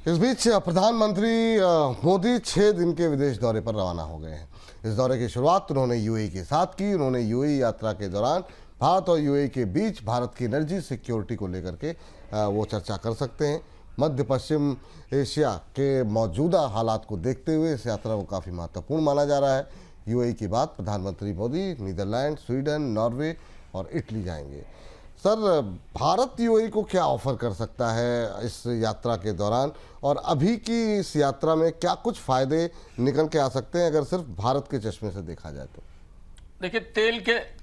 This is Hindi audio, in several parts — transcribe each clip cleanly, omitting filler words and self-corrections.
इस बीच प्रधानमंत्री मोदी 6 दिन के विदेश दौरे पर रवाना हो गए हैं। इस दौरे की शुरुआत उन्होंने यूएई के साथ की। उन्होंने यूएई यात्रा के दौरान भारत और यूएई के बीच भारत की एनर्जी सिक्योरिटी को लेकर के वो चर्चा कर सकते हैं। मध्य पश्चिम एशिया के मौजूदा हालात को देखते हुए इस यात्रा को काफ़ी महत्वपूर्ण माना जा रहा है। यूएई के बाद प्रधानमंत्री मोदी नीदरलैंड, स्वीडन, नॉर्वे और इटली जाएंगे। सर, भारत यूएई को क्या ऑफर कर सकता है इस यात्रा के दौरान, और अभी की इस यात्रा में क्या कुछ फायदे निकल के आ सकते हैं अगर सिर्फ भारत के चश्मे से देखा जाए तो? देखिए,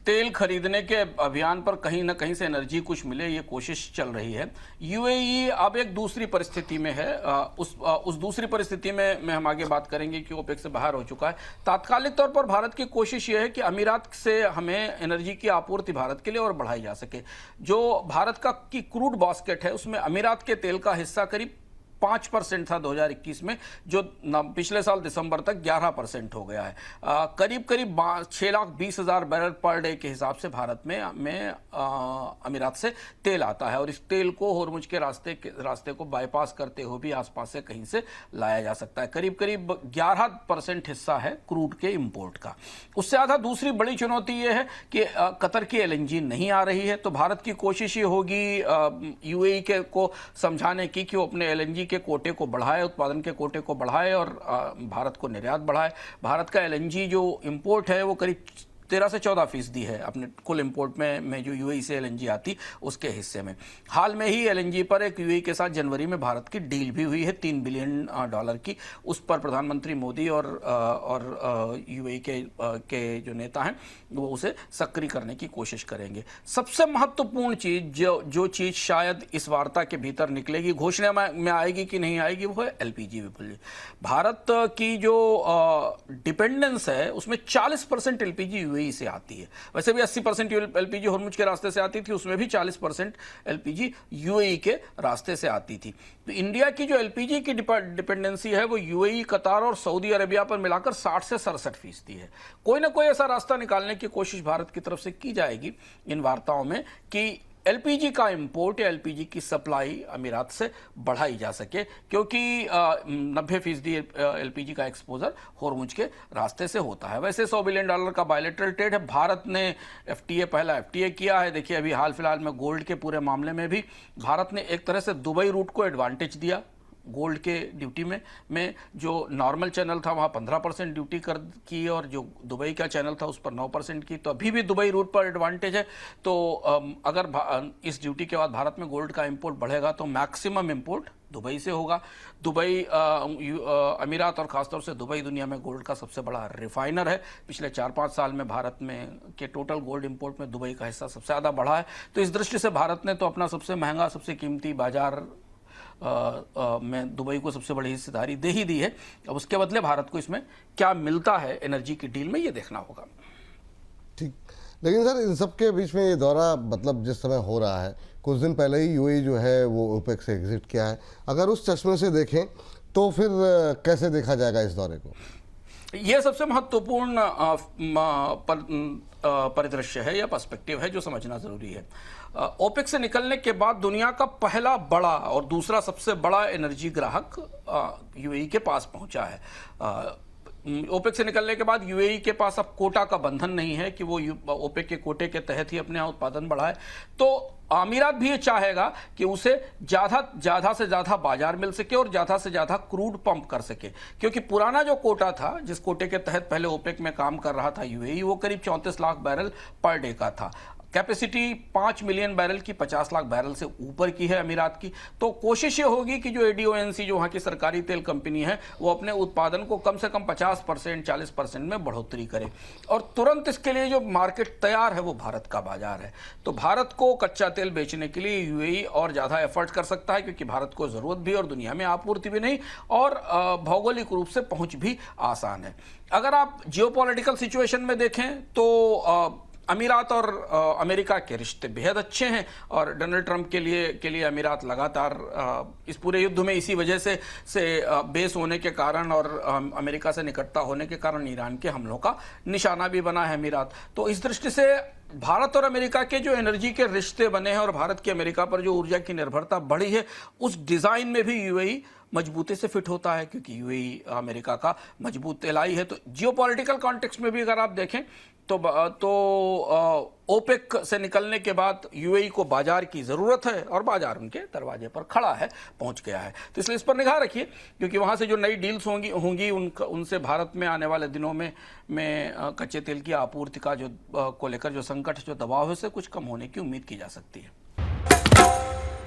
तेल खरीदने के अभियान पर कहीं ना कहीं से एनर्जी कुछ मिले, ये कोशिश चल रही है। यूएई अब एक दूसरी परिस्थिति में है। उस दूसरी परिस्थिति में हम आगे बात करेंगे कि ओपेक से बाहर हो चुका है। तात्कालिक तौर पर भारत की कोशिश ये है कि अमीरात से हमें एनर्जी की आपूर्ति भारत के लिए और बढ़ाई जा सके। जो भारत का की क्रूड बास्केट है उसमें अमीरात के तेल का हिस्सा करीब 5% था 2021 में, जो पिछले साल दिसंबर तक 11% हो गया है। करीब 6,20,000 बैरल पर डे के हिसाब से भारत में अमीरात से तेल आता है, और इस तेल को होर्मुज के रास्ते को बाईपास करते हुए भी आसपास से कहीं से लाया जा सकता है। करीब 11% हिस्सा है क्रूड के इंपोर्ट का। उससे ज़्यादा दूसरी बड़ी चुनौती ये है कि कतर की एलएनजी नहीं आ रही है। तो भारत की कोशिश ये होगी यूएई को समझाने की कि वो अपने एलएनजी के कोटे को बढ़ाए, उत्पादन के कोटे को बढ़ाए और भारत को निर्यात बढ़ाए। भारत का एलएनजी जो इंपोर्ट है वो करीब 13 से 14% है अपने कुल इंपोर्ट में जो यूएई से एलएनजी आती उसके हिस्से में। हाल में ही एलएनजी पर एक यूएई के साथ जनवरी में भारत की डील भी हुई है $3 बिलियन की। उस पर प्रधानमंत्री मोदी और यूएई के जो नेता हैं वो उसे सक्रिय करने की कोशिश करेंगे। सबसे महत्वपूर्ण चीज जो चीज शायद इस वार्ता के भीतर निकलेगी, घोषणा में आएगी कि नहीं आएगी, वो है एलपीजी विपुल। भारत की जो डिपेंडेंस है उसमें 40% एलपीजी यूएई से आती है। वैसे भी 80% एलपीजी होर्मुज के रास्ते से आती थी, उसमें भी 40% एलपीजी यूएई के रास्ते से आती थी। तो इंडिया की जो एलपीजी की डिपेंडेंसी है वो यूएई, कतार और सऊदी अरेबिया पर मिलाकर 60 से 67% है। कोई ना कोई ऐसा रास्ता निकालने की कोशिश भारत की तरफ से की जाएगी इन वार्ताओं में कि एलपीजी का इंपोर्ट या एलपीजी की सप्लाई अमीरात से बढ़ाई जा सके, क्योंकि 90% एलपीजी का एक्सपोजर होर्मुज के रास्ते से होता है। वैसे $100 बिलियन का बायलैटरल ट्रेड है। भारत ने पहला एफटीए किया है। देखिए, अभी हाल फिलहाल में गोल्ड के पूरे मामले में भी भारत ने एक तरह से दुबई रूट को एडवांटेज दिया। गोल्ड के ड्यूटी में जो नॉर्मल चैनल था वहाँ 15% ड्यूटी कर की, और जो दुबई का चैनल था उस पर 9% की। तो अभी भी दुबई रूट पर एडवांटेज है। तो अगर इस ड्यूटी के बाद भारत में गोल्ड का इंपोर्ट बढ़ेगा तो मैक्सिमम इंपोर्ट दुबई से होगा। दुबई अमीरात और ख़ासतौर से दुबई दुनिया में गोल्ड का सबसे बड़ा रिफाइनर है। पिछले 4-5 साल में भारत में के टोटल गोल्ड इंपोर्ट में दुबई का हिस्सा सबसे ज़्यादा बढ़ा है। तो इस दृष्टि से भारत ने तो अपना सबसे महंगा, सबसे कीमती बाजार में दुबई को सबसे बड़ी हिस्सेदारी दे ही दी है। अब उसके बदले भारत को इसमें क्या मिलता है एनर्जी की डील में, ये देखना होगा। ठीक, लेकिन सर इन सब के बीच में ये दौरा मतलब जिस समय हो रहा है, कुछ दिन पहले ही यूएई जो है वो ओपेक से एग्जिट किया है। अगर उस चश्मे से देखें तो फिर कैसे देखा जाएगा इस दौरे को? यह सबसे महत्वपूर्ण परिदृश्य है या पर्सपेक्टिव है जो समझना जरूरी है। ओपेक से निकलने के बाद दुनिया का पहला बड़ा और दूसरा सबसे बड़ा एनर्जी ग्राहक यूएई के पास पहुंचा है। ओपेक से निकलने के बाद यूएई के पास अब कोटा का बंधन नहीं है कि वो ओपेक के कोटे के तहत ही अपने यहाँ उत्पादन बढ़ाए। तो अमीरात भी ये चाहेगा कि उसे ज़्यादा से ज़्यादा बाजार मिल सके और ज़्यादा से ज़्यादा क्रूड पंप कर सके, क्योंकि पुराना जो कोटा था, जिस कोटे के तहत पहले ओपेक में काम कर रहा था यूएई, वो करीब 34 लाख बैरल पर डे का था। कैपेसिटी 5 मिलियन बैरल की 50 लाख बैरल से ऊपर की है अमीरात की। तो कोशिश ये होगी कि जो एडीओएनसी, जो वहाँ की सरकारी तेल कंपनी है, वो अपने उत्पादन को कम से कम 50%, 40% में बढ़ोतरी करे, और तुरंत इसके लिए जो मार्केट तैयार है वो भारत का बाजार है। तो भारत को कच्चा तेल बेचने के लिए यूएई और ज़्यादा एफर्ट कर सकता है, क्योंकि भारत को ज़रूरत भी और दुनिया में आपूर्ति भी नहीं, और भौगोलिक रूप से पहुँच भी आसान है। अगर आप जियोपॉलिटिकल सिचुएशन में देखें तो अमीरात और अमेरिका के रिश्ते बेहद अच्छे हैं, और डोनाल्ड ट्रंप के लिए अमीरात लगातार इस पूरे युद्ध में इसी वजह से बेस होने के कारण और अमेरिका से निकटता होने के कारण ईरान के हमलों का निशाना भी बना है अमीरात। तो इस दृष्टि से भारत और अमेरिका के जो एनर्जी के रिश्ते बने हैं और भारत की अमेरिका पर जो ऊर्जा की निर्भरता बढ़ी है, उस डिज़ाइन में भी यूएई मजबूती से फिट होता है, क्योंकि यूएई अमेरिका का मजबूत एलाई है। तो जियोपॉलिटिकल कॉन्टेक्स्ट में भी अगर आप देखें तो ओपेक से निकलने के बाद यूएई को बाजार की ज़रूरत है, और बाजार उनके दरवाजे पर खड़ा है, पहुंच गया है। तो इसलिए इस पर निगाह रखिए, क्योंकि वहां से जो नई डील्स होंगी उनसे भारत में आने वाले दिनों में कच्चे तेल की आपूर्ति का को लेकर जो संकट, जो दबाव है, उसे कुछ कम होने की उम्मीद की जा सकती है।